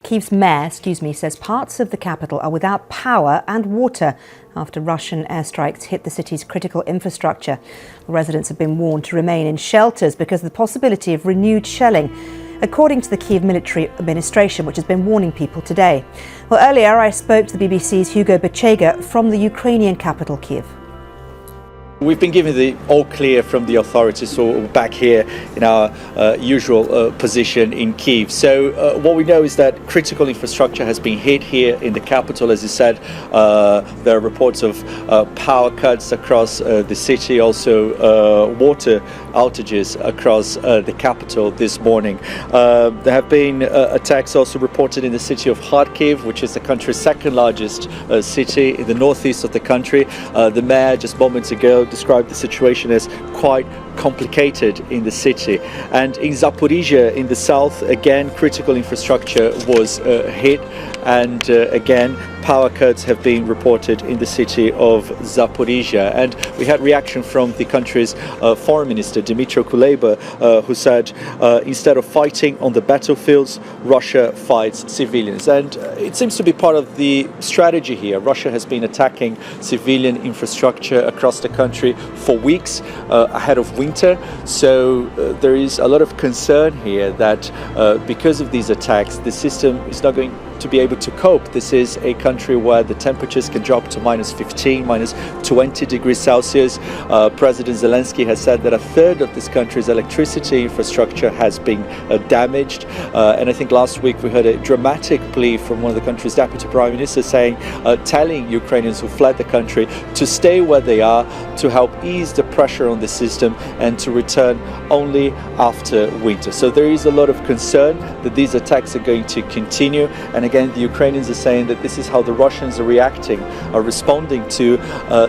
Kyiv's mayor, says parts of the capital are without power and water after Russian airstrikes hit the city's critical infrastructure. Residents have been warned to remain in shelters because of the possibility of renewed shelling, according to the Kyiv military administration, which has been warning people today. Well, earlier I spoke to the BBC's Hugo Bechega from the Ukrainian capital, Kyiv. We've been given the all clear from the authorities, so we're back here in our usual position in Kyiv. So what we know is that critical infrastructure has been hit here in the capital. As you said, there are reports of power cuts across the city, also water outages across the capital this morning. There have been attacks also reported in the city of Kyiv, which is the country's second largest city in the northeast of the country. The mayor just moments ago described the situation as quite complicated in the city. And in Zaporizhia in the south, again, critical infrastructure was hit, and again, power cuts have been reported in the city of Zaporizhia. And we had reaction from the country's foreign minister, Dmytro Kuleba, who said, instead of fighting on the battlefields, Russia fights civilians. And it seems to be part of the strategy here. Russia has been attacking civilian infrastructure across the country for weeks ahead of winter. So there is a lot of concern here that because of these attacks, the system is not going to be able to cope. This is a country where the temperatures can drop to -15, -20 degrees Celsius. President Zelensky has said that a third of this country's electricity infrastructure has been damaged. And I think last week we heard a dramatic plea from one of the country's deputy prime ministers saying, telling Ukrainians who fled the country to stay where they are, to help ease the pressure on the system and to return only after winter. So there is a lot of concern that these attacks are going to continue. And again, the Ukrainians are saying that this is how the Russians are reacting, are responding to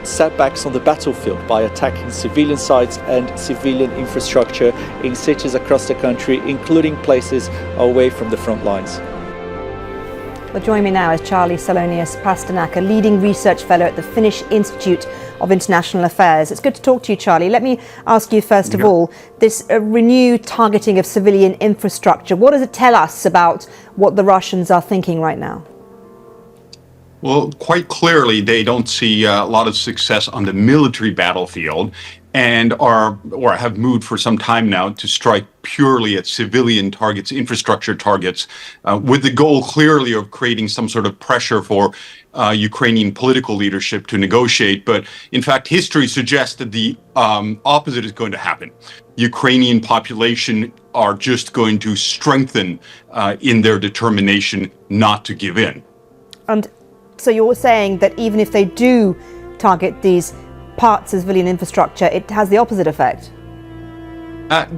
setbacks on the battlefield by attacking civilian sites and civilian infrastructure in cities across the country, including places away from the front lines. Well, join me now is Charlie Salonius Pasternak, a leading research fellow at the Finnish Institute of International Affairs. It's good to talk to you, Charlie. Let me ask you first of all, this renewed targeting of civilian infrastructure, what does it tell us about what the Russians are thinking right now? Well, quite clearly, they don't see a lot of success on the military battlefield and have moved for some time now to strike purely at civilian targets, infrastructure targets, with the goal clearly of creating some sort of pressure for Ukrainian political leadership to negotiate. But in fact, history suggests that the opposite is going to happen. Ukrainian population are just going to strengthen in their determination not to give in. And so you're saying that even if they do target these parts of civilian infrastructure, it has the opposite effect?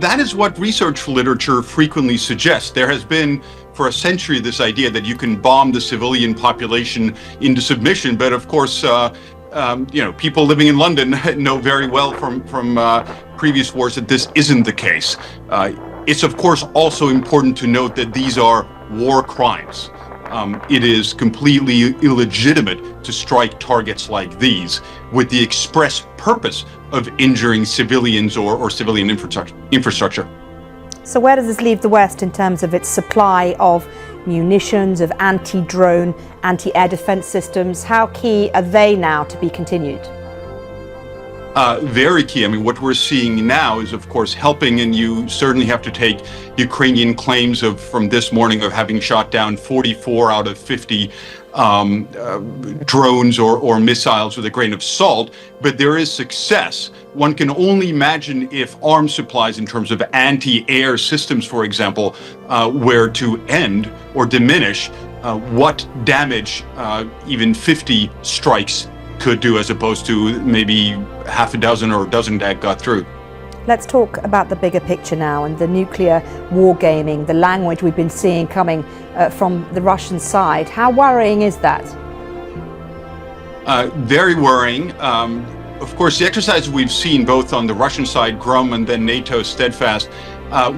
That is what research literature frequently suggests. There has been for a century this idea that you can bomb the civilian population into submission, but of course, people living in London know very well from previous wars that this isn't the case. It's of course also important to note that these are war crimes. It is completely illegitimate to strike targets like these with the express purpose of injuring civilians or civilian infrastructure. So where does this leave the West in terms of its supply of munitions, of anti-drone, anti-air defense systems? How key are they now to be continued? Very key. I mean, what we're seeing now is, of course, helping, and you certainly have to take Ukrainian claims from this morning of having shot down 44 out of 50 drones or missiles with a grain of salt, but there is success. One can only imagine if arms supplies in terms of anti-air systems, for example, were to end or diminish, what damage even 50 strikes could do, as opposed to maybe half a dozen or a dozen that got through. Let's talk about the bigger picture now and the nuclear wargaming, the language we've been seeing coming from the Russian side. How worrying is that? Very worrying. Of course, the exercises we've seen both on the Russian side, GRUM, and then NATO Steadfast,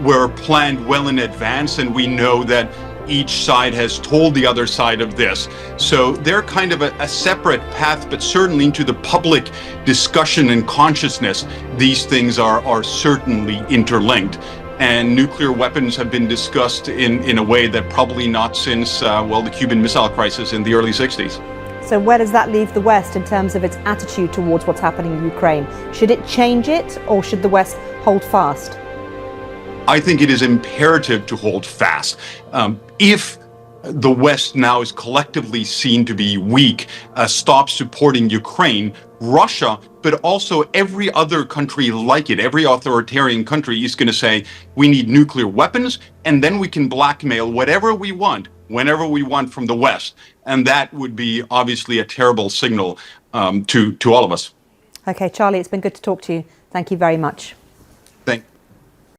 were planned well in advance, and we know that each side has told the other side of this. So they're kind of a separate path, but certainly into the public discussion and consciousness, these things are certainly interlinked. and nuclear weapons have been discussed in a way that probably not since, the Cuban Missile Crisis in the early 60s. So where does that leave the West in terms of its attitude towards what's happening in Ukraine? Should it change it, or should the West hold fast? I think it is imperative to hold fast. If the West now is collectively seen to be weak, stops supporting Ukraine, Russia, but also every other country like it, every authoritarian country is going to say, we need nuclear weapons, and then we can blackmail whatever we want, whenever we want from the West. And that would be obviously a terrible signal to all of us. Okay, Charlie, it's been good to talk to you. Thank you very much.